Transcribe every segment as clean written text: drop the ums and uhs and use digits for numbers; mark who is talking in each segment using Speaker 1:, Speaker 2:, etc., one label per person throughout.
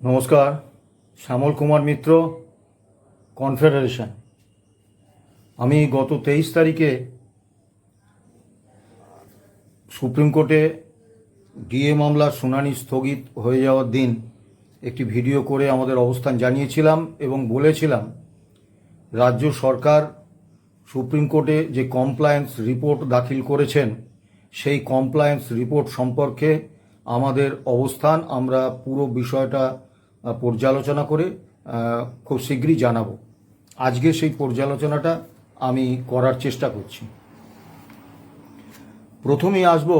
Speaker 1: নমস্কার, শ্যামল কুমার মিত্র, কনফেডারেশন। আমি গত 23 তারিখে সুপ্রিম কোর্টে ডিএ মামলার শুনানি স্থগিত হয়ে যাওয়ার দিন একটি ভিডিও করে আমাদের অবস্থান জানিয়েছিলাম এবং বলেছিলাম রাজ্য সরকার সুপ্রিম কোর্টে যে কমপ্লায়েন্স রিপোর্ট দাখিল করেছেন সেই কমপ্লায়েন্স রিপোর্ট সম্পর্কে আমাদের অবস্থান আমরা পুরো বিষয়টা পর্যালোচনা করে খুব শীঘ্রই জানাবো। আজকে সেই পর্যালোচনাটা আমি করার চেষ্টা করছি। প্রথমেই আসব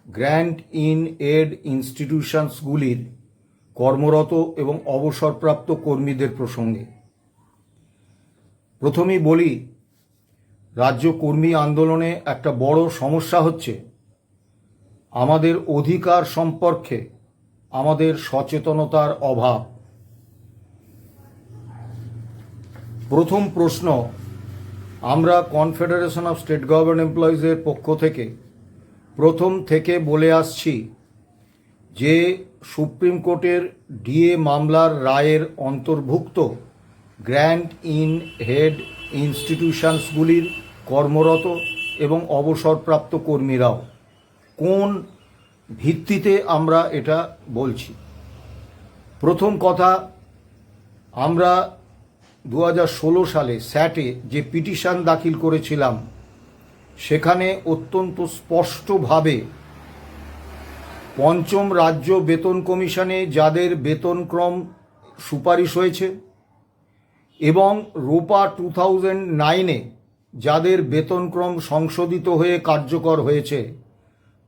Speaker 1: গ্র্যান্ট ইন এড ইনস্টিটিউশনসগুলির কর্মরত এবং অবসরপ্রাপ্ত কর্মীদের প্রসঙ্গে। প্রথমেই বলি, রাজ্য কর্মী আন্দোলনে একটা বড় সমস্যা হচ্ছে আমাদের অধিকার সম্পর্কে আমাদের সচেতনতার অভাব। প্রথম প্রশ্ন, আমরা কনফেডারেশন অফ স্টেট গভর্নমেন্ট এমপ্লয়িজের পক্ষ থেকে প্রথম থেকে বলে আসছি যে সুপ্রিম কোর্টের ডিএ মামলার রায়ের অন্তর্ভুক্ত গ্র্যান্ট ইন হেড ইনস্টিটিউশনসগুলির কর্মরত এবং অবসরপ্রাপ্ত কর্মীরাও কোন ভিত্তিতে আমরা এটা বলছি। প্রথম কথা, আমরা 2016 সালে স্যাটে যে পিটিশন দাখিল করেছিলাম সেখানে অত্যন্ত স্পষ্টভাবে পঞ্চম রাজ্য বেতন কমিশনে যাদের বেতনক্রম সুপারিশ হয়েছে এবং রোপা 2009-এ যাদের বেতনক্রম সংশোধিত হয়ে কার্যকর হয়েছে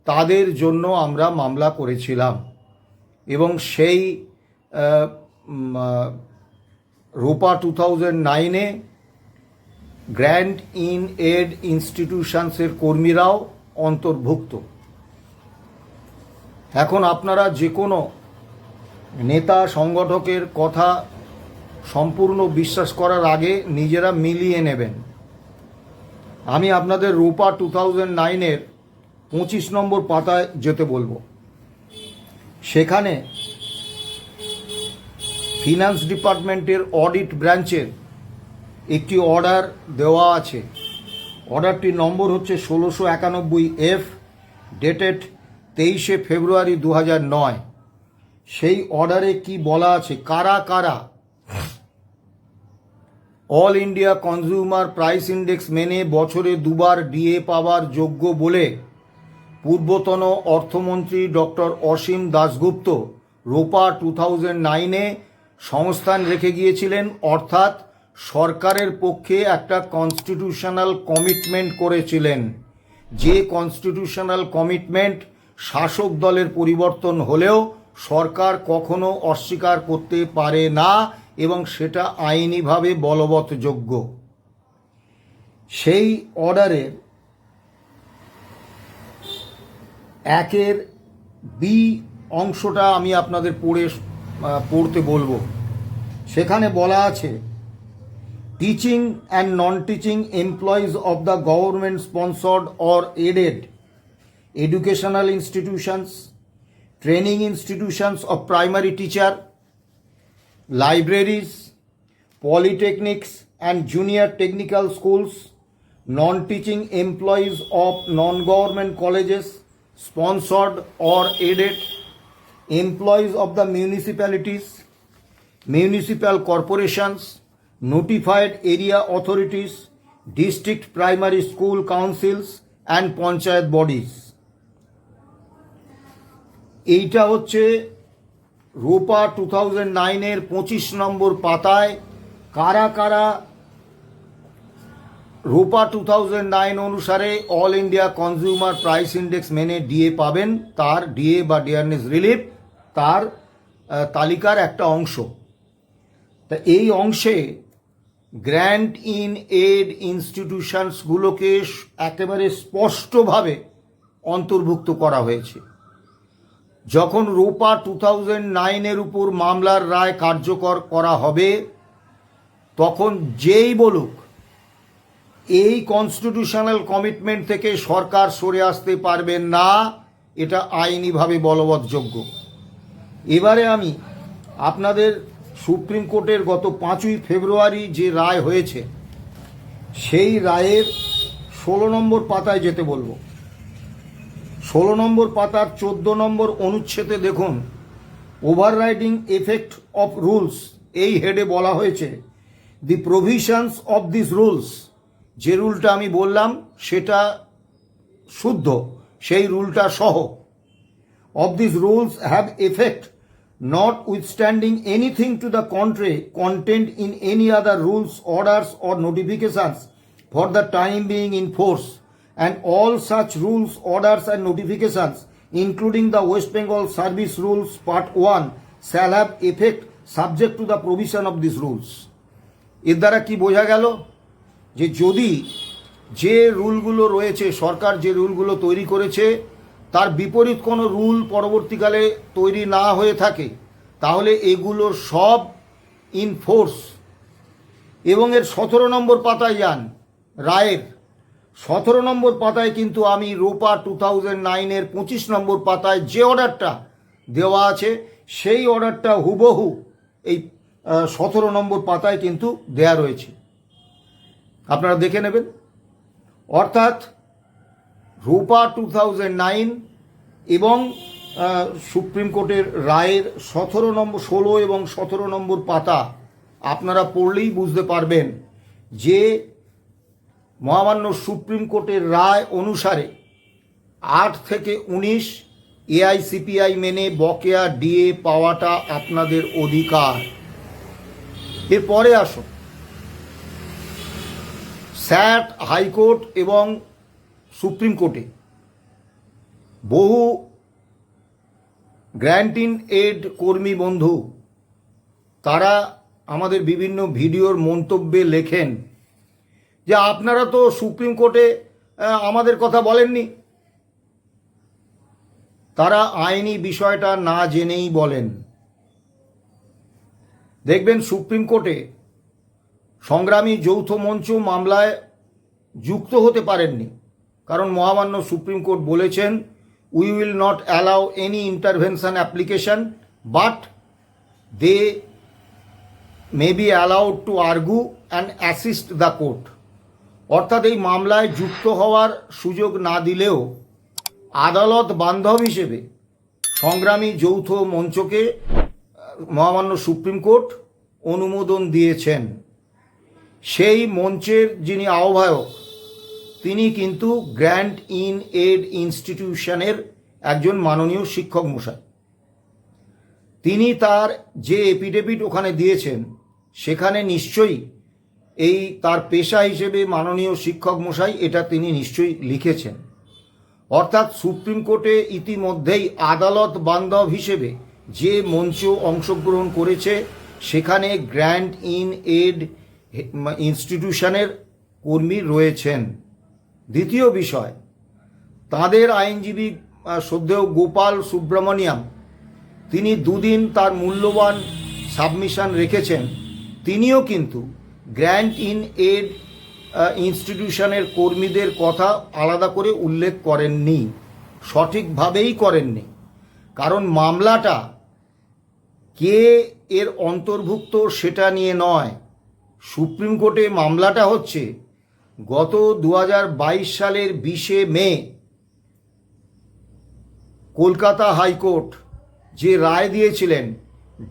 Speaker 1: তাদের জন্য আমরা মামলা করেছিলাম এবং সেই রোপা 2009-এ গ্র্যান্ট ইন এড ইনস্টিটিউশনসের কর্মীরাও অন্তর্ভুক্ত। এখন আপনারা যে কোনো নেতা সংগঠকের কথা সম্পূর্ণ বিশ্বাস করার আগে নিজেরা মিলিয়ে নেবেন। আমি আপনাদের রোপা 2009-এর 25 নম্বর পাতায় যেতে বলবো। সেখানে ফিনান্স ডিপার্টমেন্টের অডিট ব্রাঞ্চের একটি অর্ডার দেওয়া আছে। অর্ডারটির নম্বর হচ্ছে 1691F, ডেটেড 23শে ফেব্রুয়ারি 2009। সেই অর্ডারে কি বলা আছে, কারা কারা all India consumer price index মেনে বছরে দুবার ডিএ পাওয়ার যোগ্য বলে পূর্বতন অর্থমন্ত্রী ডক্টর অসীম দাশগুপ্ত রোপা 2009-এ সংস্থান রেখে গিয়েছিলেন, অর্থাৎ সরকারের পক্ষে একটা কনস্টিটিউশনাল কমিটমেন্ট করেছিলেন। যে কনস্টিটিউশনাল কমিটমেন্ট শাসক দলের পরিবর্তন হলেও সরকার কখনো অস্বীকার করতে পারে না এবং সেটা আইনিভাবে বলবৎযোগ্য। সেই অর্ডারের 1-এর বি অংশটা আমি আপনাদের পড়তে বলবো। সেখানে বলা আছে, teaching and non teaching employees of the government sponsored or aided educational institutions, training institutions of primary teacher, libraries, polytechnics and junior technical schools, non-teaching employees of non-government colleges sponsored or aided, employees of the municipalities, municipal corporations, notified area authorities, district primary school councils and panchayat bodies। এইটা হচ্ছে রোপা 2009-এর 25 নম্বর পাতায় কারা কারা রোপা 2009 অনুসারে all India consumer price index মেনে DA পাবেন, তার ডিএ বা ডিয়ারনেস রিলিফ, তার তালিকার একটা অংশ। তা এই অংশে গ্র্যান্ট ইন এড ইনস্টিটিউশনসগুলোকে একেবারে স্পষ্টভাবে অন্তর্ভুক্ত করা হয়েছে। যখন রোপা 2009-এর উপর মামলার রায় কার্যকর করা হবে তখন যেই বলুক এই কনস্টিটিউশনাল কমিটমেন্ট থেকে সরকার সরে আসতে পারবেন না, এটা আইনিভাবে বলবৎযোগ্য। এবারে আমি আপনাদের সুপ্রিম কোর্টের গত 5ই ফেব্রুয়ারি যে রায় হয়েছে সেই রায়ের 16 নম্বর পাতায় যেতে বলবো। 16 নম্বর পাতার 14 নম্বর অনুচ্ছেদে দেখুন, ওভাররাইডিং এফেক্ট অফ রুলস, এই হেডে বলা হয়েছে দি প্রভিশনস অফ দিস রুলস, যে রুলটা আমি বললাম সেটা শুদ্ধ, সেই রুলটা সহ, of these rules have effect notwithstanding anything to the contrary contained in any other rules, orders or notifications for the time being in force, and all such rules, orders and notifications including the West Bengal Service Rules Part 1 shall have effect subject to the provision of these rules. এর দ্বারা কি বোঝা গেল যে যদি যে রুলগুলো রয়েছে, সরকার যে রুলগুলো তৈরি করেছে তার বিপরীত কোনো রুল পরবর্তীকালে তৈরি না হয়ে থাকে, তাহলে এগুলোর সব ইন ফোর্স। এবং এর 17 নম্বর পাতায় যান, রায়ের 17 নম্বর পাতায় কিন্তু আমি রোপা 2009-এর 25 নম্বর পাতায় যে অর্ডারটা দেওয়া আছে সেই অর্ডারটা হুবহু এই 17 নম্বর পাতায় কিন্তু দেয়া রয়েছে, আপনারা দেখে নেবেন। অর্থাৎ রোপা 2009 এবং সুপ্রিম কোর্টের রায়ের 16 এবং 17 নম্বর পাতা আপনারা পড়লেই বুঝতে পারবেন যে মহামান্য সুপ্রিম কোর্টের রায় অনুসারে 8 থেকে 19 এআইসিপিআই মেনে বকেয়া ডিএ পাওয়াটা আপনাদের অধিকার। এরপরে আসুন, স্যাট, হাইকোর্ট এবং সুপ্রিম কোর্টে বহু গ্র্যান্ট ইন এড কর্মী বন্ধু তারা আমাদের বিভিন্ন ভিডিওর মন্তব্যে লেখেন যে আপনারা তো সুপ্রিম কোর্টে আমাদের কথা বলেননি। তারা আইনি বিষয়টা না জেনেই বলেন। দেখবেন সুপ্রিম কোর্টে সংগ্রামী যৌথ মঞ্চ মামলায় যুক্ত হতে পারেননি, কারণ মহামান্য সুপ্রিম কোর্ট বলেছেন we will not allow any intervention application but they may be allowed to argue and assist the court. অর্থাৎ এই মামলায় যুক্ত হওয়ার সুযোগ না দিলেও আদালত বান্ধব হিসেবে সংগ্রামী যৌথ মঞ্চকে মহামান্য সুপ্রিম কোর্ট অনুমোদন দিয়েছেন। সেই মঞ্চের যিনি আহ্বায়ক তিনি কিন্তু গ্র্যান্ট ইন এড ইনস্টিটিউশনের একজন মাননীয় শিক্ষক মশাই। তিনি তার যে এফিডেভিট ওখানে দিয়েছেন সেখানে নিশ্চয়ই এই তার পেশা হিসেবে মাননীয় শিক্ষক মশাই এটা তিনি নিশ্চয়ই লিখেছেন। অর্থাৎ সুপ্রিম কোর্টে ইতিমধ্যেই আদালত বান্ধব হিসেবে যে মঞ্চ অংশগ্রহণ করেছে সেখানে গ্র্যান্ট ইন এড ইনস্টিটিউশনের কর্মী রয়েছেন। দ্বিতীয় বিষয়, তাদের আইনজীবী শ্রদ্ধেয় গোপাল সুব্রমণিয়াম তিনি দুদিন তার মূল্যবান সাবমিশন রেখেছেন। তিনিও কিন্তু গ্র্যান্ট ইন এড ইনস্টিটিউশনের কর্মীদের কথা আলাদা করে উল্লেখ করেননি, সঠিকভাবেই করেননি। কারণ মামলাটা কে এর অন্তর্ভুক্ত সেটা নিয়ে নয়, সুপ্রিম কোর্টে মামলাটা হচ্ছে গত 2022 সালের 20 মে কলকাতা হাইকোর্ট যে রায় দিয়েছিলেন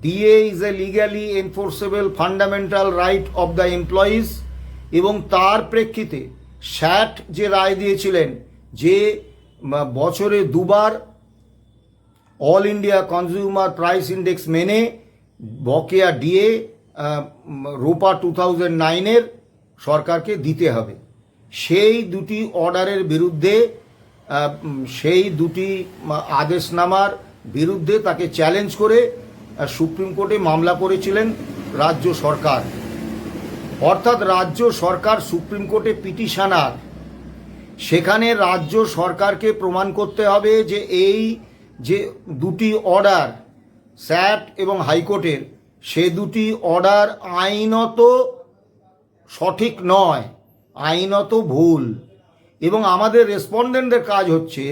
Speaker 1: DA is a legally enforceable fundamental right of the employees, এবং তার প্রেক্ষিতে স্যাট যে রায় দিয়েছিলেন যে বছরে দুবার all India consumer price index মেনে বকেয়া ডিএ রোপা 2009-এর সরকারকে দিতে হবে। সেই দুটি অর্ডারের বিরুদ্ধে, সেই দুটি আদেশনামার বিরুদ্ধে তাকে চ্যালেঞ্জ করে সুপ্রিম কোর্টে মামলা করেছিলেন রাজ্য সরকার। অর্থাৎ রাজ্য সরকার সুপ্রিম কোর্টে পিটিশনার, সেখানে রাজ্য সরকারকে প্রমাণ করতে হবে যে এই যে দুটি অর্ডার স্যাট এবং হাইকোর্টের, সে দুটি অর্ডার আইনত সঠিক নয়, আইনত ভুল। এবং আমাদের রেসপন্ডেন্টদের কাজ হচ্ছে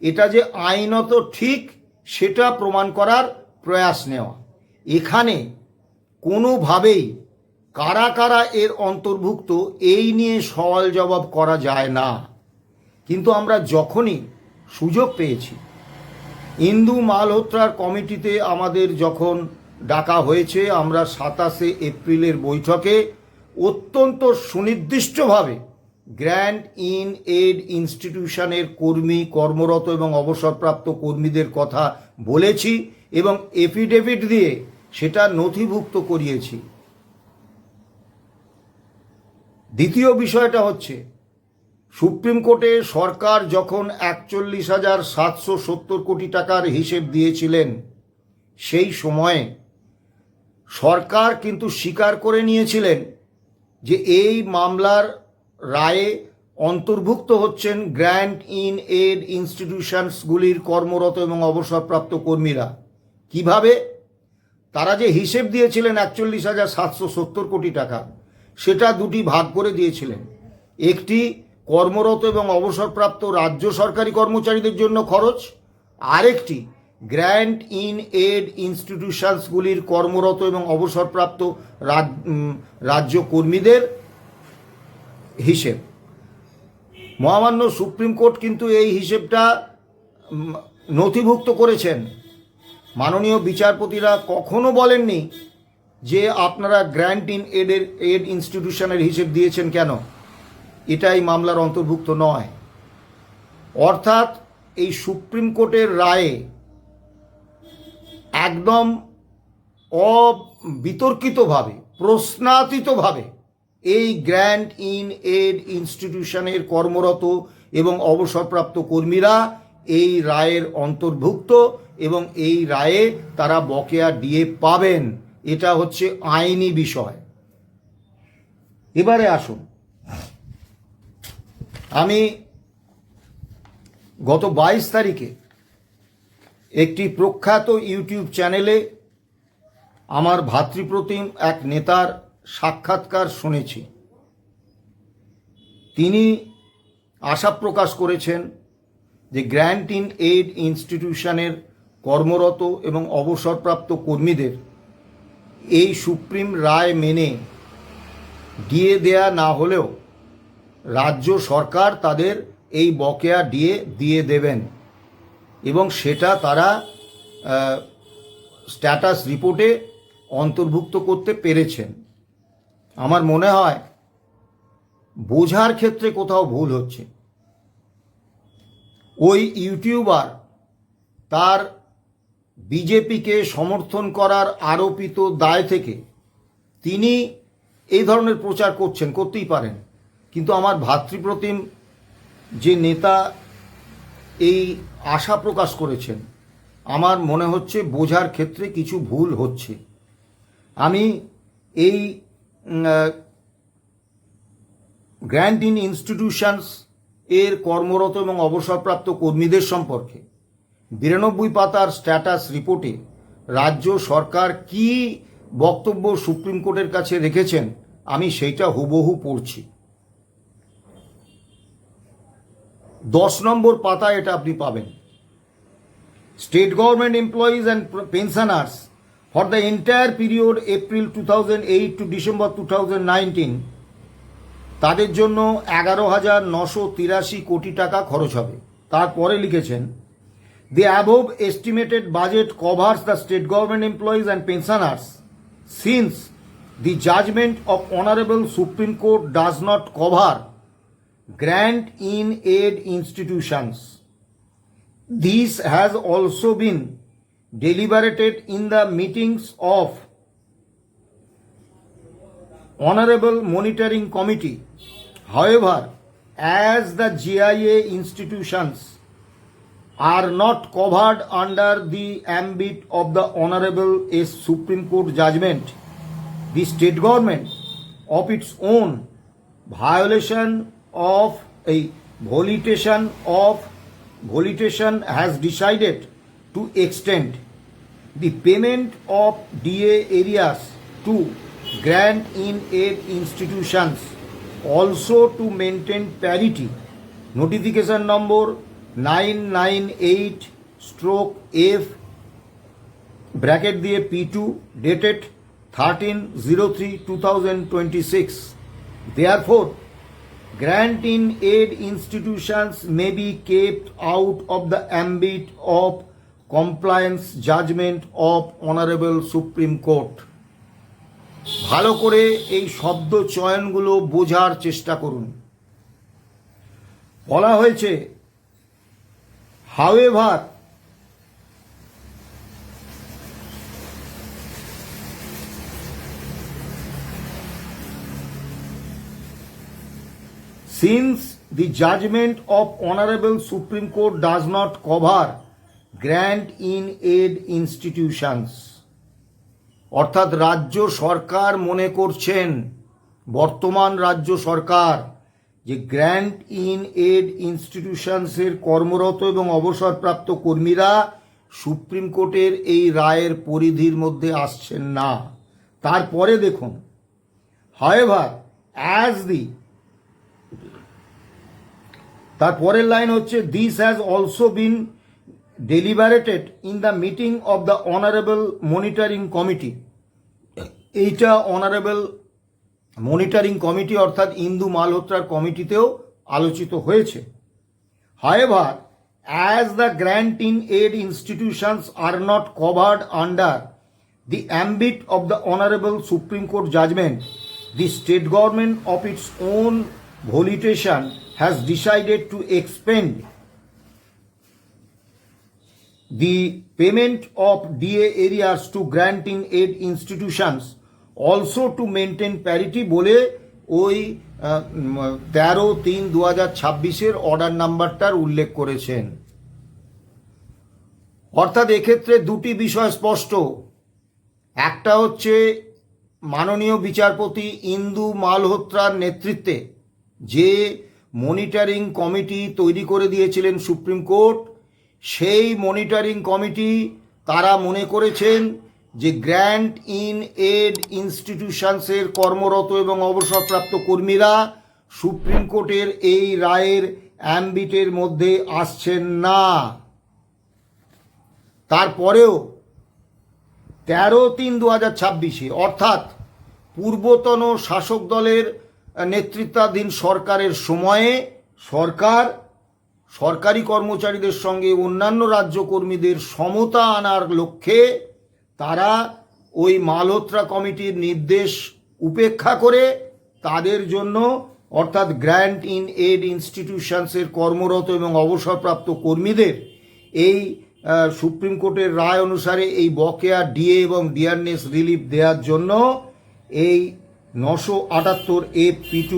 Speaker 1: এটা যে আইনত ঠিক সেটা প্রমাণ করার প্রয়াস নেওয়া। এখানে কোনোভাবেই কারা কারা এর অন্তর্ভুক্ত এই নিয়ে সওয়াল জবাব করা যায় না। কিন্তু আমরা যখনই সুযোগ পেয়েছি, ইন্দু মালহোত্রার কমিটিতে আমাদের যখন ডাকা হয়েছে, আমরা 27 এপ্রিলের বৈঠকে অত্যন্ত সুনির্দিষ্টভাবে গ্র্যান্ট ইন এড ইনস্টিটিউশনের কর্মী, কর্মরত এবং অবসরপ্রাপ্ত কর্মীদের কথা বলেছি এবং এফিডেভিট দিয়ে সেটা নথিভুক্ত করিয়েছি। দ্বিতীয় বিষয়টা হচ্ছে, সুপ্রিম কোর্টে সরকার যখন 41,770 কোটি টাকার হিসেব দিয়েছিলেন, সেই সময়ে সরকার কিন্তু স্বীকার করে নিয়েছিলেন যে এই মামলার রায়ে অন্তর্ভুক্ত হচ্ছেন গ্র্যান্ট ইন এড ইনস্টিটিউশনসগুলির কর্মরত এবং অবসরপ্রাপ্ত কর্মীরা। কিভাবে? তারা যে হিসেব দিয়েছিলেন 41,770 কোটি টাকা, সেটা দুটি ভাগ করে দিয়েছিলেন। একটি কর্মরত এবং অবসরপ্রাপ্ত রাজ্য সরকারি কর্মচারীদের জন্য খরচ, আরেকটি গ্র্যান্ট ইন এড ইনস্টিটিউশনসগুলির কর্মরত এবং অবসরপ্রাপ্ত রাজ্য কর্মীদের হিসেব। মহামান্য সুপ্রিম কোর্ট কিন্তু এই হিসেবটা নথিভুক্ত করেছেন। মাননীয় বিচারপতিরা কখনো বলেননি যে আপনারা গ্র্যান্ট ইন এড ইনস্টিটিউশনের হিসেব দিয়েছেন কেন, এটাই মামলার অন্তর্ভুক্ত নয়। অর্থাৎ এই সুপ্রিম কোর্টের রায়ে একদম অবিতর্কিতভাবে, প্রশ্নাতীতভাবে এই গ্র্যান্ট ইন এড ইনস্টিটিউশনের কর্মরত এবং অবসরপ্রাপ্ত কর্মীরা এই রায়ের অন্তর্ভুক্ত এবং এই রায়ে তারা বকেয়া ডিএ পাবেন। এটা হচ্ছে আইনি বিষয়। এবারে আসুন, আমি গত 22 তারিখে একটি প্রখ্যাত ইউটিউব চ্যানেলে আমার ভাতৃপ্রতিম এক নেতার সাক্ষাৎকার শুনেছি। তিনি আশা প্রকাশ করেছেন যে গ্র্যান্ট ইন এড ইনস্টিটিউশনের কর্মরত এবং অবসরপ্রাপ্ত কর্মীদের এই সুপ্রিম রায় মেনে ডিএ দেয়া না হলেও রাজ্য সরকার তাদের এই বকেয়া ডিএ দিয়ে দেবেন এবং সেটা তারা স্ট্যাটাস রিপোর্টে অন্তর্ভুক্ত করতে পেরেছেন। আমার মনে হয় বোঝার ক্ষেত্রে কোথাও ভুল হচ্ছে। ওই ইউটিউবার তার বিজেপিকে সমর্থন করার আরোপিত দায় থেকে তিনি এই ধরনের প্রচার করতেই পারেন, কিন্তু আমার ভাতৃপ্রতিম যে নেতা এই আশা প্রকাশ করেছেন, আমার মনে হচ্ছে বোঝার ক্ষেত্রে কিছু ভুল হচ্ছে। আমি এই গ্র্যান্ট ইন ইনস্টিটিউশনস এর কর্মরত এবং অবসরপ্রাপ্ত কর্মীদের সম্পর্কে 92 পাতার স্ট্যাটাস রিপোর্টে রাজ্য সরকার কি বক্তব্য সুপ্রিম কোর্টের কাছে রেখেছেন, আমি সেইটা হুবহু পড়ছি। 10 নম্বর পাতায় এটা আপনি পাবেন। State government employees and pensioners for the entire period April 2008 to December 2019, তাদের জন্য 11,983 কোটি টাকা খরচ হবে। তারপরে লিখেছেন, the above estimated budget covers the state government employees and pensioners since the judgment of Honorable Supreme Court does not cover grant in aid institutions. This has also been deliberated in the meetings of Honorable Monitoring Committee. However, as the GIA institutions are not covered under the ambit of the Honorable Supreme Court judgment, the state government of its own volition has decided to extend the payment of DA areas to grant in aid institutions also to maintain parity. Notification number 998/F bracket দিয়ে P2 dated 13/03/2026 therefore grant in aid institutions may be kept out of the ambit of compliance judgment of honorable Supreme Court. ভালো করে এই শব্দ চয়নগুলো বোঝার চেষ্টা করুন। বলা হয়েছে however since the judgment of Honorable Supreme Court does not cover grant in aid institutions, অর্থাৎ রাজ্য সরকার মনে করছেন, বর্তমান রাজ্য সরকার, যে গ্র্যান্ট ইন এড ইনস্টিটিউশনসের কর্মরত এবং অবসরপ্রাপ্ত কর্মীরা সুপ্রিম কোর্টের এই রায়ের পরিধির মধ্যে আসছেন না। তারপরে দেখুন however as the, তার পরের লাইন হচ্ছে this has also been deliberated in the meeting of the honourable monitoring committee. এইটা অনারেবল মনিটরিং কমিটি অর্থাৎ ইন্দু মালহোত্রার কমিটিতেও আলোচিত হয়েছে। However as the grant in aid institutions are not covered under the ambit of the honourable supreme court judgement, the state government of its own volition has decided to expend the payment of DA areas to granting aid institutions also to maintain parity বলে ওই 13/3/2026 order নাম্বারটার উল্লেখ করেছেন। অর্থাৎ এক্ষেত্রে দুটি বিষয় স্পষ্ট। একটা হচ্ছে মাননীয় বিচারপতি ইন্দু মালহোত্রার নেতৃত্বে যে মনিটরিং কমিটি তৈরি করে দিয়েছিলেন সুপ্রিম কোর্ট, সেই মনিটরিং কমিটি তারা মনে করেছেন যে গ্র্যান্ট ইন এড ইনস্টিটিউশনসের কর্মরত এবং অবসরপ্রাপ্ত কর্মীরা সুপ্রিম কোর্টের এই রায়ের অ্যাম্বিটের মধ্যে আসছেন না। তারপরেও 13/3/2026 অর্থাৎ পূর্বতন শাসক দলের নেতৃত্বাধীন সরকারের সময়ে সরকার সরকারি কর্মচারীদের সঙ্গে অন্যান্য রাজ্য কর্মীদের সমতা আনার লক্ষ্যে তারা ওই মালহোত্রা কমিটির নির্দেশ উপেক্ষা করে তাদের জন্য অর্থাৎ গ্র্যান্ট ইন এড ইনস্টিটিউশনসের কর্মরত এবং অবসরপ্রাপ্ত কর্মীদের এই সুপ্রিম কোর্টের রায় অনুসারে এই বকেয়া ডিএ এবং ডিয়ারনেস রিলিফ দেওয়ার জন্য এই 978 P2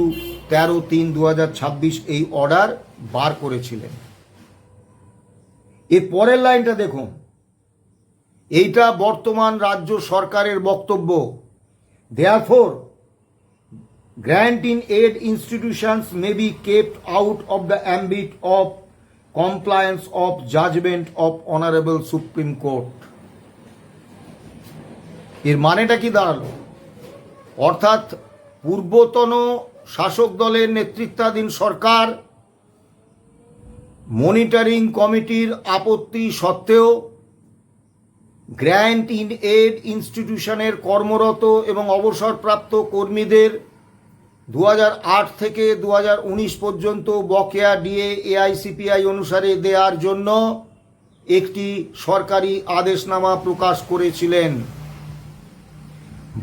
Speaker 1: 13/3/2026 এই অর্ডার বার করেছিলেন। এর পরের লাইনটা দেখুন, এইটা বর্তমান রাজ্য সরকারের বক্তব্য। Therefore, grant in aid institutions may be kept out of the ambit of compliance of judgment of Honorable Supreme Court. এর মানেটা কি দাঁড়ালো? অর্থাৎ পূর্বতন শাসক দলের নেতৃত্বাধীন সরকার মনিটরিং কমিটির আপত্তি সত্ত্বেও গ্র্যান্ট ইন এড ইনস্টিটিউশনের কর্মরত এবং অবসরপ্রাপ্ত কর্মীদের 2008 থেকে 2019 পর্যন্ত বকেয়া ডিএ এআইসিপিআই অনুসারে দেওয়ার জন্য একটি সরকারি আদেশনামা প্রকাশ করেছিলেন।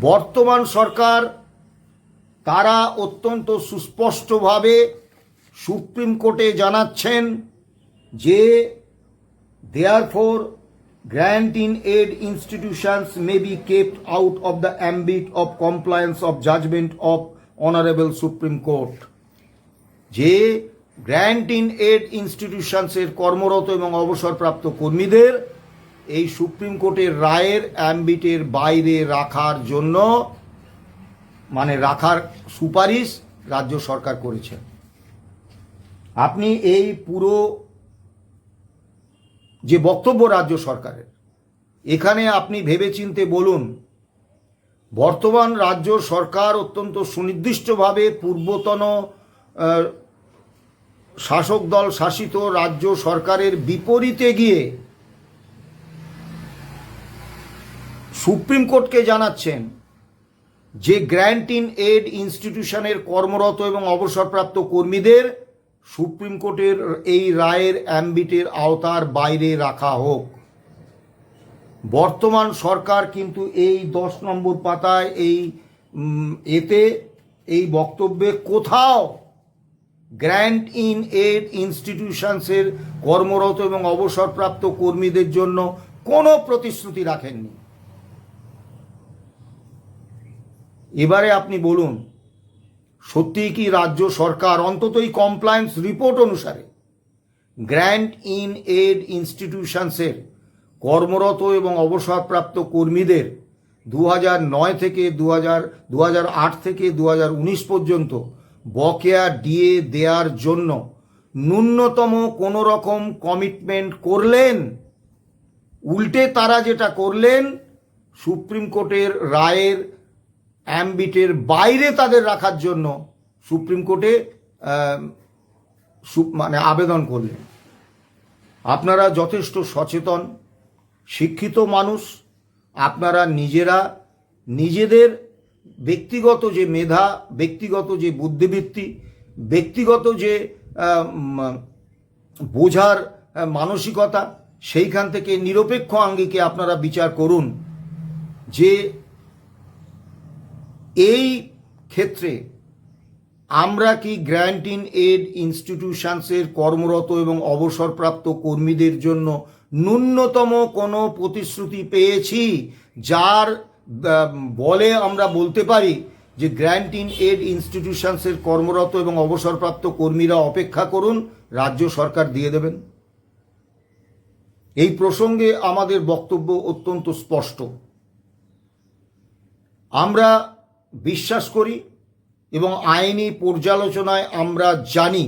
Speaker 1: বর্তমান সরকার তারা অত্যন্ত সুস্পষ্টভাবে সুপ্রিম কোর্টে জানাচ্ছেন যে therefore grant in aid institutions may be kept out of the ambit of compliance of judgment of honorable Supreme Court, যে গ্র্যান্ট ইন এড ইনস্টিটিউশনসের কর্মরত এবং অবসরপ্রাপ্ত কর্মীদের এই সুপ্রিম কোর্টের রায়ের অ্যাম্বিটের বাইরে রাখার জন্য মানে রাখার সুপারিশ রাজ্য সরকার করেছে। আপনি এই পুরো যে বক্তব্য রাজ্য সরকারের, এখানে আপনি ভেবেচিন্তে বলুন, বর্তমান রাজ্য সরকার অত্যন্ত সুনির্দিষ্টভাবে পূর্বতন শাসক দল শাসিত রাজ্য সরকারের বিপরীতে গিয়ে সুপ্রিম কোর্টকে জানাচ্ছেন যে গ্র্যান্ট ইন এড ইনস্টিটিউশনের কর্মরত এবং অবসরপ্রাপ্ত কর্মীদের সুপ্রিম কোর্টের এই রায়ের অ্যাম্বিটের আওতার বাইরে রাখা হোক। বর্তমান সরকার কিন্তু এই 10 নম্বর পাতায় এই বক্তব্যে কোথাও গ্র্যান্ট ইন এড ইনস্টিটিউশনসের কর্মরত এবং অবসরপ্রাপ্ত কর্মীদের জন্য কোনো প্রতিশ্রুতি রাখেননি। এবারে আপনি বলুন, সত্যিই কি রাজ্য সরকার অন্তত এই কমপ্লায়েন্স রিপোর্ট অনুসারে গ্র্যান্ট ইন এড ইনস্টিটিউশনসের কর্মরত এবং অবসরপ্রাপ্ত কর্মীদের 2009 থেকে 2008 থেকে 2019 পর্যন্ত বকেয়া ডিএ দেওয়ার জন্য ন্যূনতম কোনো রকম কমিটমেন্ট করলেন? উল্টে তারা যেটা করলেন, সুপ্রিম কোর্টের রায়ের অ্যাম্বিটের বাইরে তাদের রাখার জন্য সুপ্রিম কোর্টে আবেদন করলেন। আপনারা যথেষ্ট সচেতন, শিক্ষিত মানুষ, আপনারা নিজেরা নিজেদের ব্যক্তিগত যে মেধা, ব্যক্তিগত যে বুদ্ধিবৃত্তি, ব্যক্তিগত যে বোঝার মানসিকতা, সেইখান থেকে নিরপেক্ষ আঙ্গিকে আপনারা বিচার করুন যে এই ক্ষেত্রে আমরা কি গ্র্যান্ট ইন এড ইনস্টিটিউশনসের কর্মরত এবং অবসরপ্রাপ্ত কর্মীদের জন্য ন্যূনতম কোনো প্রতিশ্রুতি পেয়েছি যার বলে আমরা বলতে পারি যে গ্র্যান্ট ইন এড ইনস্টিটিউশনসের কর্মরত এবং অবসরপ্রাপ্ত কর্মীরা অপেক্ষা করুন, রাজ্য সরকার দিয়ে দেবেন? এই প্রসঙ্গে আমাদের বক্তব্য অত্যন্ত স্পষ্ট। আমরা বিশ্বাস করি এবং আইনি পর্যালোচনায় আমরা জানি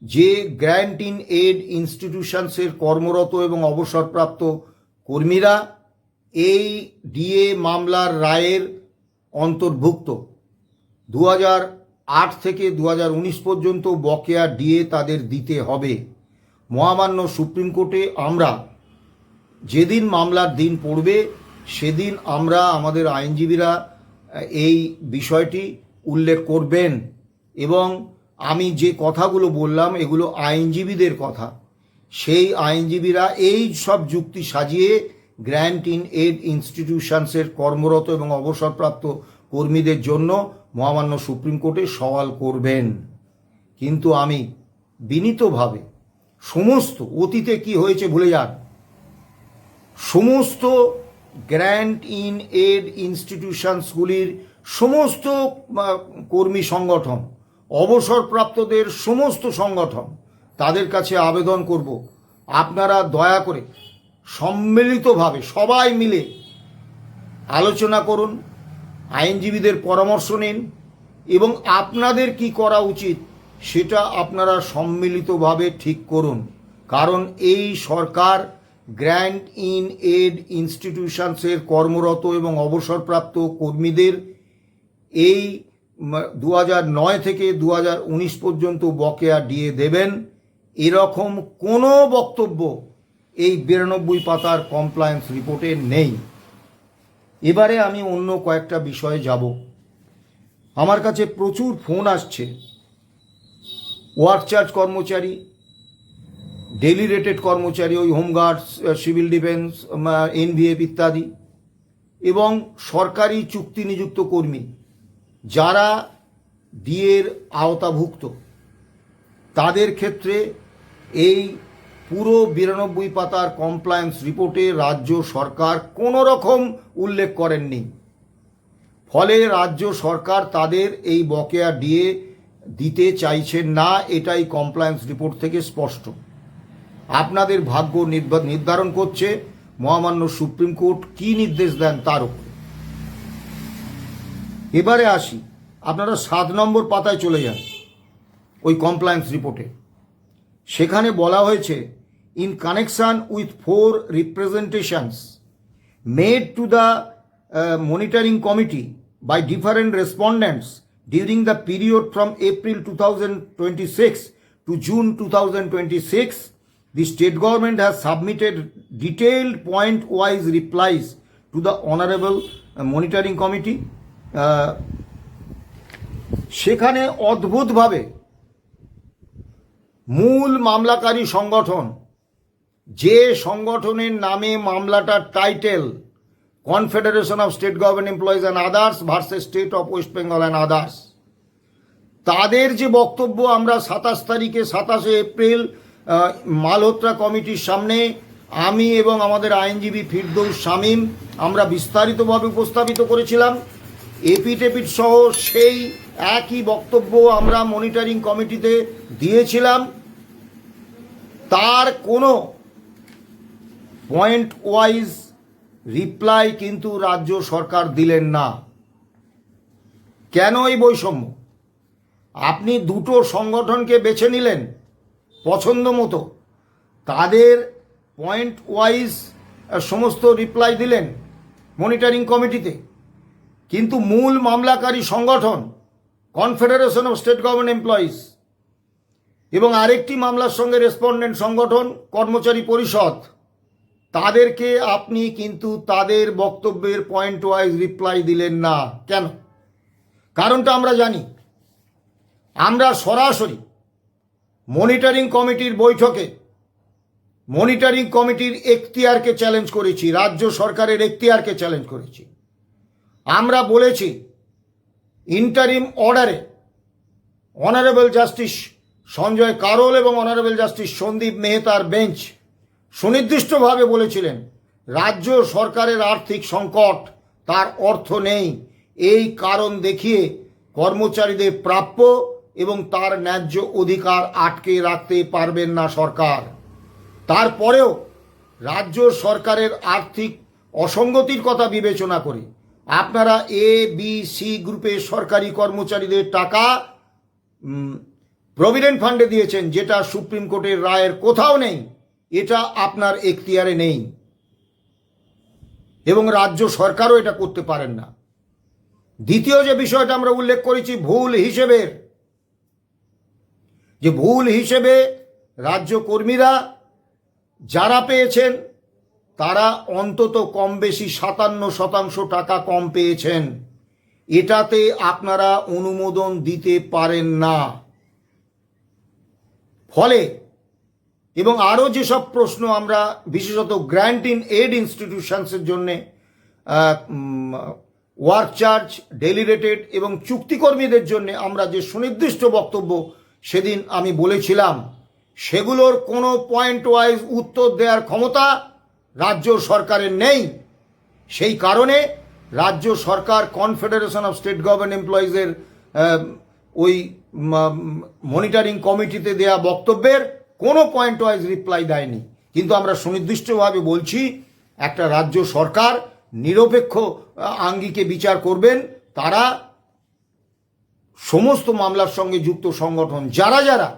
Speaker 1: যে গ্র্যান্ট ইন এড ইনস্টিটিউশনসের কর্মরত এবং অবসরপ্রাপ্ত কর্মীরা এই ডিএ মামলার রায়ের অন্তর্ভুক্ত। 2008 থেকে 2019 পর্যন্ত বকেয়া ডিএ তাদের দিতে হবে। মহামান্য সুপ্রিম কোর্টে আমরা যেদিন মামলার দিন পড়বে সেদিন আমরা আমাদের আইনজীবীরা এই বিষয়টি উল্লেখ করবেন এবং আমি যে কথাগুলো বললাম এগুলো আইনজীবীদের কথা। সেই আইনজীবীরা এই সব যুক্তি সাজিয়ে গ্র্যান্ট ইন এড ইনস্টিটিউশনসের কর্মরত এবং অবসরপ্রাপ্ত কর্মীদের জন্য মহামান্য সুপ্রিম কোর্টে সওয়াল করবেন। কিন্তু আমি বিনীতভাবে সমস্ত অতীতে কি হয়েছে ভুলে যান। সমস্ত গ্র্যান্ট ইন এড ইনস্টিটিউশনসগুলির সমস্ত কর্মী সংগঠন, অবসরপ্রাপ্তদের সমস্ত সংগঠন, তাদের কাছে আবেদন করব, আপনারা দয়া করে সম্মিলিতভাবে সবাই মিলে আলোচনা করুন, আইনজীবীদের পরামর্শ নিন এবং আপনাদের কি করা উচিত সেটা আপনারা সম্মিলিতভাবে ঠিক করুন। কারণ এই সরকার গ্র্যান্ট ইন এড ইনস্টিটিউশনসের কর্মরত এবং অবসরপ্রাপ্ত কর্মীদের এই 2009 থেকে 2019 পর্যন্ত বকেয়া ডিএ দেবেন এরকম কোনো বক্তব্য এই 92 পাতার কমপ্লায়েন্স রিপোর্টে নেই। এবারে আমি অন্য কয়েকটা বিষয়ে যাব। আমার কাছে প্রচুর ফোন আসছে ওয়ার্ক চার্জ কর্মচারী, ডেলি রেটেড কর্মচারী, ওই হোমগার্ডস, সিভিল ডিফেন্স, এনভিএফ ইত্যাদি, এবং সরকারি চুক্তি নিযুক্ত কর্মী যারা ডিএর আওতাভুক্ত, তাদের ক্ষেত্রে এই পুরো 92 পাতার কমপ্লায়েন্স রিপোর্টে রাজ্য সরকার কোনো রকম উল্লেখ করেননি। ফলে রাজ্য সরকার তাদের এই বকেয়া ডিএ দিতে চাইছেন না, এটাই কমপ্লায়েন্স রিপোর্ট থেকে স্পষ্ট। আপনাদের ভাগ্য নির্ধারণ করছে মহামান্য সুপ্রিম কোর্ট কি নির্দেশ দেন তার উপর। এবারে আসি, আপনারা 7 নম্বর পাতায় চলে যান ওই কমপ্লায়েন্স রিপোর্টে। সেখানে বলা হয়েছে, in connection with 4 representations made to the monitoring committee by different respondents during the period from April 2026 to June 2026, the state government has submitted detailed point-wise replies to the honourable monitoring committee. সেখানে অদ্ভুতভাবে মূল মামলাকারী সংগঠন, যে সংগঠনের নামে মামলাটার title confederation of state government employees and others versus state of West Bengal and others, তাদের যে বক্তব্য আমরা 27 এপ্রিল মালহোত্রা কমিটির সামনে আমি এবং আমাদের আইনজীবী ফিরদৌস শামীম আমরা বিস্তারিতভাবে উপস্থাপিত করেছিলাম, এপিটেপিট সহ সেই একই বক্তব্য আমরা মনিটরিং কমিটিতে দিয়েছিলাম, তার কোনো পয়েন্ট ওয়াইজ রিপ্লাই কিন্তু রাজ্য সরকার দিলেন না। কেন এই বৈষম্য? আপনি দুটো সংগঠনকে বেছে নিলেন পছন্দ মতো, তাদের পয়েন্ট ওয়াইজ সমস্ত রিপ্লাই দিলেন মনিটরিং কমিটিতে, কিন্তু মূল মামলাকারী সংগঠন confederation of state government employees এবং আরেকটি মামলার সঙ্গে রেসপন্ডেন্ট সংগঠন কর্মচারী পরিষদ, তাদেরকে আপনি কিন্তু তাদের বক্তব্যের পয়েন্ট ওয়াইজ রিপ্লাই দিলেন না। কেন? কারণটা আমরা জানি। আমরা সরাসরি মনিটরিং কমিটির বৈঠকে মনিটরিং কমিটির এখতিয়ারকে চ্যালেঞ্জ করেছি, রাজ্য সরকারের এখতিয়ারকে চ্যালেঞ্জ করেছি। আমরা বলেছি ইন্টারিম অর্ডারে অনারেবল জাস্টিস সঞ্জয় কারোল এবং অনারেবল জাস্টিস সন্দীপ মেহতার বেঞ্চ সুনির্দিষ্টভাবে বলেছিলেন রাজ্য সরকারের আর্থিক সংকট, তার অর্থ নেই, এই কারণ দেখিয়ে কর্মচারীদের প্রাপ্য এবং তার ন্যায্য অধিকার আটকে রাখতে পারবেন না সরকার। তারপরেও রাজ্য সরকারের আর্থিক অসঙ্গতির কথা বিবেচনা করে আপনারা এ বি সি গ্রুপের সরকারি কর্মচারীদের টাকা প্রভিডেন্ট ফান্ডে দিয়েছেন, যেটা সুপ্রিম কোর্টের রায়ের কোথাও নেই, এটা আপনার এখতিয়ারে নেই এবং রাজ্য সরকারও এটা করতে পারেন না। দ্বিতীয় যে বিষয়টা আমরা উল্লেখ করেছি ভুল হিসেবে, যে ভুল হিসেবে রাজ্য কর্মীরা যারা পেয়েছেন তারা অন্তত কম বেশি 57% টাকা কম পেয়েছেন, এটাতে আপনারা অনুমোদন দিতে পারেন না। ফলে এবং আরও যেসব প্রশ্ন আমরা বিশেষত গ্র্যান্ট ইন এড ইনস্টিটিউশনসের জন্যে ওয়ার্ক চার্জ, ডেইলি রেটেড এবং চুক্তিকর্মীদের জন্য আমরা যে সুনির্দিষ্ট বক্তব্য সেদিন আমি বলেছিলাম, সেগুলোর কোনো পয়েন্ট ওয়াইজ উত্তর দেওয়ার ক্ষমতা রাজ্য সরকারের নেই। সেই কারণে রাজ্য সরকার কনফেডারেশন অফ স্টেট গভর্নমেন্ট এমপ্লয়িজের ওই মনিটরিং কমিটিতে দেয়া বক্তব্যের কোনো পয়েন্ট ওয়াইজ রিপ্লাই দেয়নি। কিন্তু আমরা সুনির্দিষ্টভাবে বলছি একটা রাজ্য সরকার নিরপেক্ষ আঙ্গিকে বিচার করবেন, তারা সমস্ত মামলার সঙ্গে যুক্ত সংগঠন যারা যারা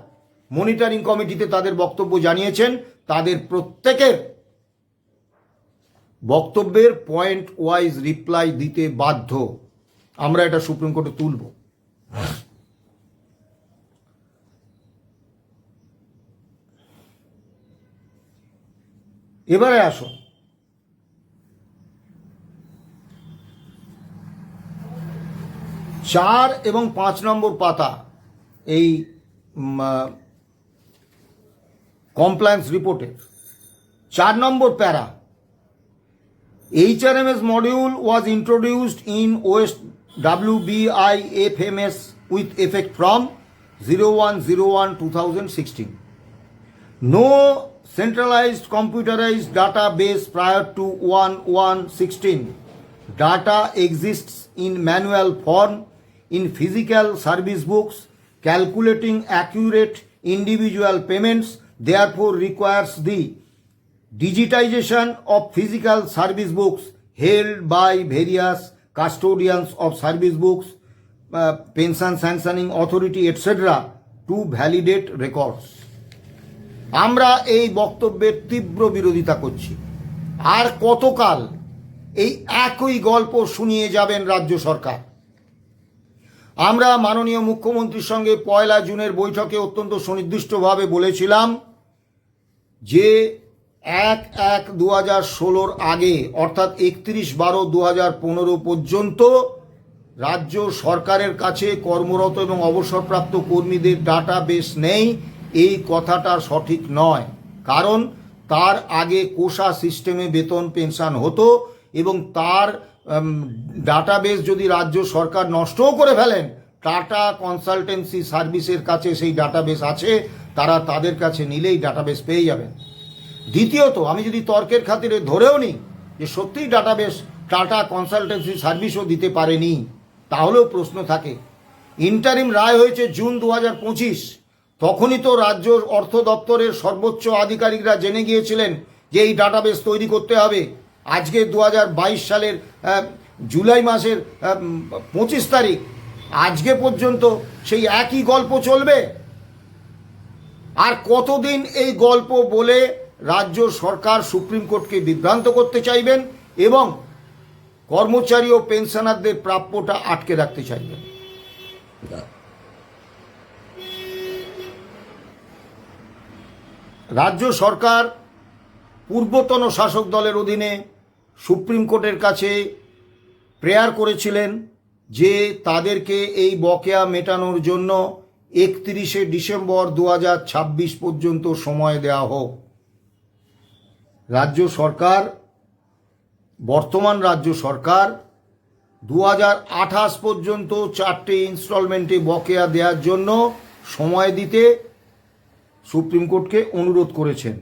Speaker 1: মনিটরিং কমিটিতে তাদের বক্তব্য জানিয়েছেন তাদের প্রত্যেকের বক্তব্যের পয়েন্ট ওয়াইজ রিপ্লাই দিতে বাধ্য। আমরা এটা সুপ্রিম কোর্টে তুলব। এবারে আসো 4 এবং 5 নম্বর পাতা এই কমপ্লায়েন্স রিপোর্টের 4 নম্বর প্যারা, HRMS module was introduced in OSWBI-FMS with effect from 01/01/2016. No centralized computerized database prior to 1/1/16. Data exists in manual form in physical service books. Calculating accurate individual payments therefore requires the digitization of physical service books held by various custodians of service books, pension sanctioning authority, etc. to validate records. আমরা এই বক্তব্যের তীব্র বিরোধিতা করছি। আর কতকাল এই একই গল্প শুনিয়ে যাবেন রাজ্য সরকার? আমরা মাননীয় মুখ্যমন্ত্রীর সঙ্গে 1 জুনের বৈঠকে অত্যন্ত সুনির্দিষ্টভাবে বলেছিলাম যে 1/1/2016 আগে অর্থাৎ 31/12/2015 পর্যন্ত রাজ্য সরকারের কাছে কর্মরত এবং অবসরপ্রাপ্ত কর্মীদের ডাটাবেস নেই, এই কথাটা সঠিক নয়। কারণ তার আগে কোষা সিস্টেমে বেতন পেনশন হতো এবং তার ডাটাবেস যদি রাজ্য সরকার নষ্টও করে ফেলেন, টাটা কনসালটেন্সি সার্ভিসের কাছে সেই ডাটাবেস আছে, তারা তাদের কাছে নিলেই ডাটাবেস পেয়ে যাবেন। দ্বিতীয়ত, আমি যদি তর্কের খাতিরে ধরেও নিই যে সত্যিই ডাটাবেস টাটা কনসালটেন্সি সার্ভিসও দিতে পারেনি, তাহলেও প্রশ্ন থাকে। ইন্টারিম রায় হয়েছে জুন 2025, তখনই তো রাজ্য অর্থ দপ্তরের সর্বোচ্চ আধিকারিকরা জেনে গিয়েছিলেন যে এই ডাটাবেস তৈরি করতে হবে। আজকে 2022 সালের জুলাই মাসের 25 তারিখ, আজকে পর্যন্ত সেই একই গল্প চলবে। আর কতদিন এই গল্প বলে রাজ্য সরকার সুপ্রিম কোর্টকে বিভ্রান্ত করতে চাইবেন এবং কর্মচারী ও পেনশনারদের প্রাপ্যটা আটকে রাখতে চাইবেন? রাজ্য সরকার পূর্বতন শাসক দলের অধীনে সুপ্রিম কোর্টের কাছে প্রেয়ার করেছিলেন যে তাদেরকে এই বকেয়া মেটানোর জন্য 31শে ডিসেম্বর 2026 পর্যন্ত সময় দেওয়া হোক। রাজ্য সরকার, বর্তমান রাজ্য সরকার 2028 পর্যন্ত 4টে ইনস্টলমেন্টে বকেয়া দেওয়ার জন্য সময় দিতে সুপ্রিম কোর্টকে অনুরোধ করেছেন।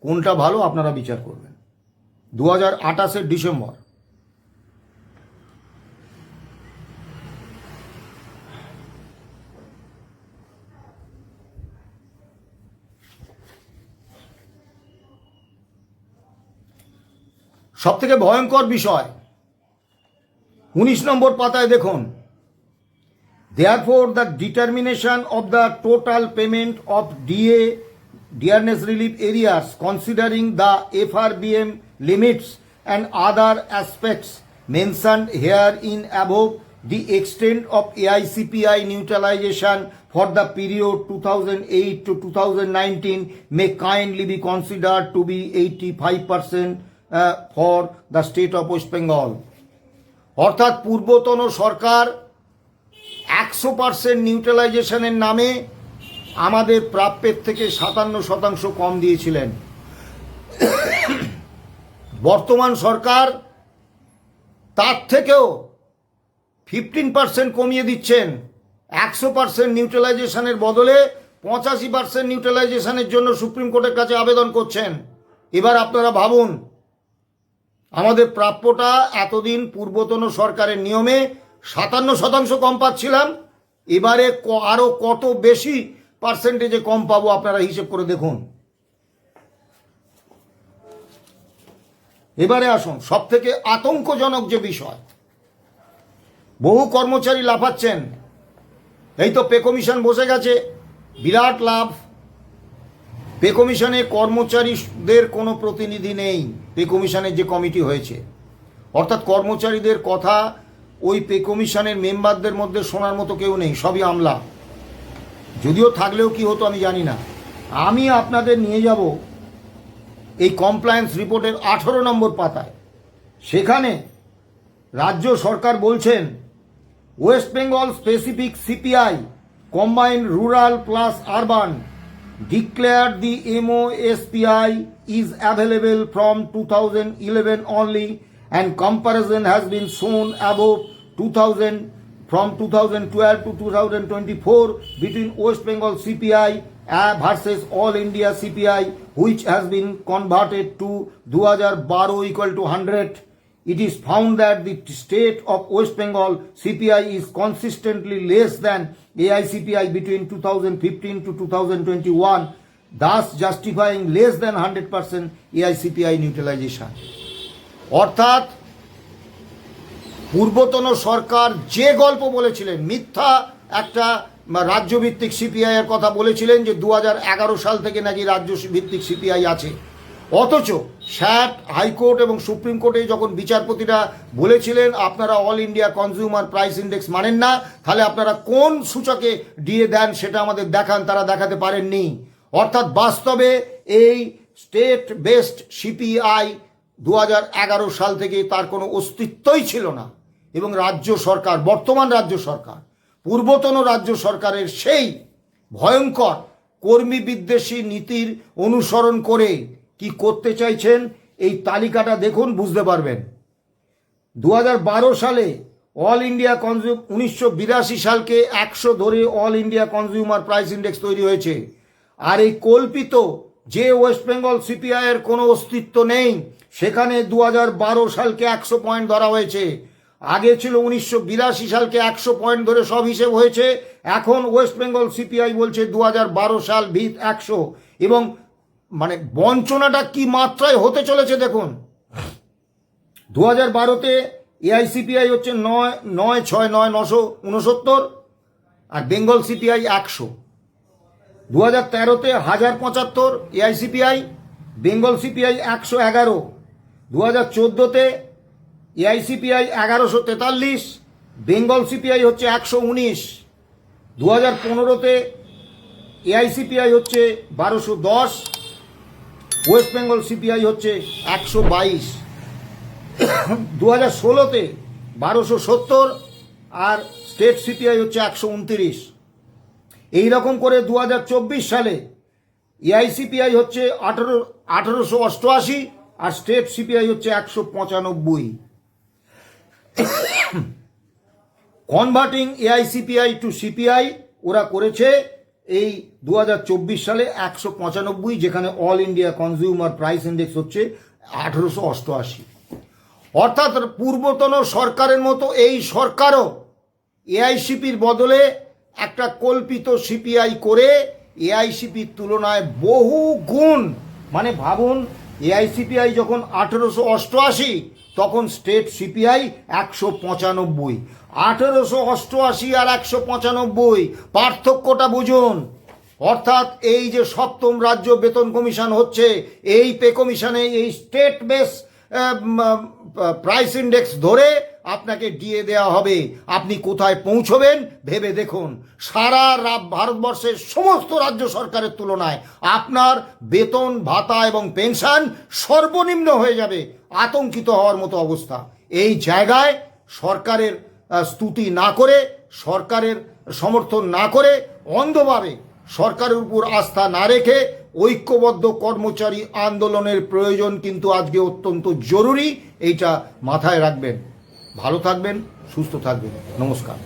Speaker 1: কোনটা ভালো আপনারা বিচার করবেন। 2028 ডিসেম্বর। সবথেকে ভয়ঙ্কর বিষয় 19 নম্বর পাতায় দেখুন, Therefore, the determination of the total payment of DA, dearness relief areas, considering the FRBM limits and other aspects mentioned herein above, the extent of AICPI neutralization for the period 2008 to 2019 may kindly be considered to be 85% for the state of West Bengal. অর্থাৎ পূর্বতন সরকার 100% নিউট্রালাইজেশনের নামে আমাদের প্রাপ্যের থেকে 57% কম দিয়েছিলেন। বর্তমান সরকার তার থেকেও 15% কমিয়ে দিচ্ছেন। 100% নিউট্রালাইজেশনের বদলে 85% নিউট্রালাইজেশনের জন্য সুপ্রিম কোর্টের কাছে আবেদন করছেন। এবার আপনারা ভাবুন, আমাদের প্রাপ্যটা এতদিন পূর্বতন সরকারের নিয়মে 57% কম পাচ্ছিলাম, এবারে আরো কত বেশি পার্সেন্টেজে কম পাবো আপনারা হিসেব করে দেখুন। এবারে আসুন সব থেকে আতঙ্কজনক যে বিষয়, বহু কর্মচারী লাফাচ্ছেন। এই তো পে কমিশন বসে গেছে, বিরাট লাভ। পে কমিশনে কর্মচারীদের কোনো প্রতিনিধি নেই। পে কমিশনের যে কমিটি হয়েছে, অর্থাৎ কর্মচারীদের কথা ওই পে কমিশনের মেম্বারদের মধ্যে শোনার মতো কেউ নেই, সবই আমলা। যদিও থাকলেও কি হতো আমি জানি না। আমি আপনাদের নিয়ে যাব এই কমপ্লায়েন্স রিপোর্টের 18 নম্বর পাতায়। সেখানে রাজ্য সরকার বলছেন, West Bengal specific CPI combined rural plus urban declared the MOSPI is available from 2011 only, and comparison has been shown above 2000 from 2012 to 2024 between West Bengal CPI versus All India CPI, which has been converted to 2012 equal to 100. It is found that the state of West Bengal CPI is consistently less than AICPI between 2015 to 2021, thus justifying less than 100% AICPI neutralization. অর্থাৎ পূর্বতন সরকার যে গল্প বলেছিলেন, মিথ্যা একটা রাজ্যভিত্তিক CPI এর কথা বলেছিলেন যে 2011 সাল থেকে নাকি রাজ্য ভিত্তিক সিপিআই আছে, অথচ স্যাট, হাইকোর্ট এবং সুপ্রিম কোর্টে যখন বিচারপতিরা বলেছিলেন আপনারা all India consumer price index মানেন না, তাহলে আপনারা কোন সূচকে ডিএ দেন সেটা আমাদের দেখান, তারা দেখাতে পারেননি। অর্থাৎ বাস্তবে এই স্টেট বেসড সিপিআই 2011 সাল থেকে তার কোনো অস্তিত্বই ছিল না, এবং রাজ্য সরকার, বর্তমান রাজ্য সরকার, পূর্বতন রাজ্য সরকারের সেই ভয়ঙ্কর কর্মী বিদ্বেষী নীতির অনুসরণ করে কি করতে চাইছেন এই তালিকাটা দেখুন, বুঝতে পারবেন। 2012 সালে অল ইন্ডিয়া 1982 সালকে 100 ধরে all India consumer price index তৈরি হয়েছে। আর এই কল্পিত যে ওয়েস্ট বেঙ্গল সিপিআই এর কোনো অস্তিত্ব নেই, সেখানে 2012 সালকে 100 পয়েন্ট ধরা হয়েছে। আগে ছিল 1982 সালকে 100 পয়েন্ট ধরে সব হিসেব হয়েছে। এখন ওয়েস্ট বেঙ্গল সিপিআই বলছে 2012 সাল ভিত 100, এবং মানে বঞ্চনাটা কি মাত্রায় হতে চলেছে দেখুন। 2012-তে এআইসিপিআই হচ্ছে 969,969, আর বেঙ্গল সিপিআই 100। 2013-তে 1075 এআইসিপিআই, বেঙ্গল সিপিআই 111। 2014-তে এআইসিপিআই 1143, বেঙ্গল সিপিআই হচ্ছে 119। 2015-তে এআইসিপিআই হচ্ছে 1210, ওয়েস্ট বেঙ্গল সিপিআই হচ্ছে 122। 2016-তে 1270, আর স্টেট সিপিআই হচ্ছে 129। এইরকম করে 2024 সালে এআইসিপিআই হচ্ছে 1888, আর স্টেট সিপিআই হচ্ছে 195। কনভার্টিং এআইসিপিআই টু সিপিআই ওরা করেছে এই 2024 সালে 195, যেখানে all India consumer price index হচ্ছে 1888। অর্থাৎ পূর্বতন সরকারের মতো এই সরকারও এআইসিপির বদলে একটা কল্পিত সিপিআই করে এআইসিপির তুলনায় বহু গুণ, মানে ভাবুন, এআইসিপিআই যখন 1888, তখন স্টেট সিপিআই 195। 1888 আর 195, পার্থক্যটা বুঝুন। অর্থাৎ এই যে সপ্তম রাজ্য বেতন কমিশন হচ্ছে, এই পে কমিশনে এই স্টেট বেস প্রাইস ইন্ডেক্স ধরে আপনাকে ডিএ দেওয়া হবে। আপনি কোথায় পৌঁছবেন ভেবে দেখুন। সারা ভারতবর্ষের সমস্ত রাজ্য সরকারের তুলনায় আপনার বেতন ভাতা এবং পেনশন সর্বনিম্ন হয়ে যাবে, আতঙ্কিত হওয়ার মতো অবস্থা। এই জায়গায় সরকারের স্তুতি না করে, সরকারের সমর্থন না করে, অন্ধভাবে সরকারের উপর আস্থা না রেখে ঐক্যবদ্ধ কর্মচারী আন্দোলনের প্রয়োজন কিন্তু আজকে অত্যন্ত জরুরি। এইটা মাথায় রাখবেন। ভালো থাকবেন, সুস্থ থাকবেন। নমস্কার।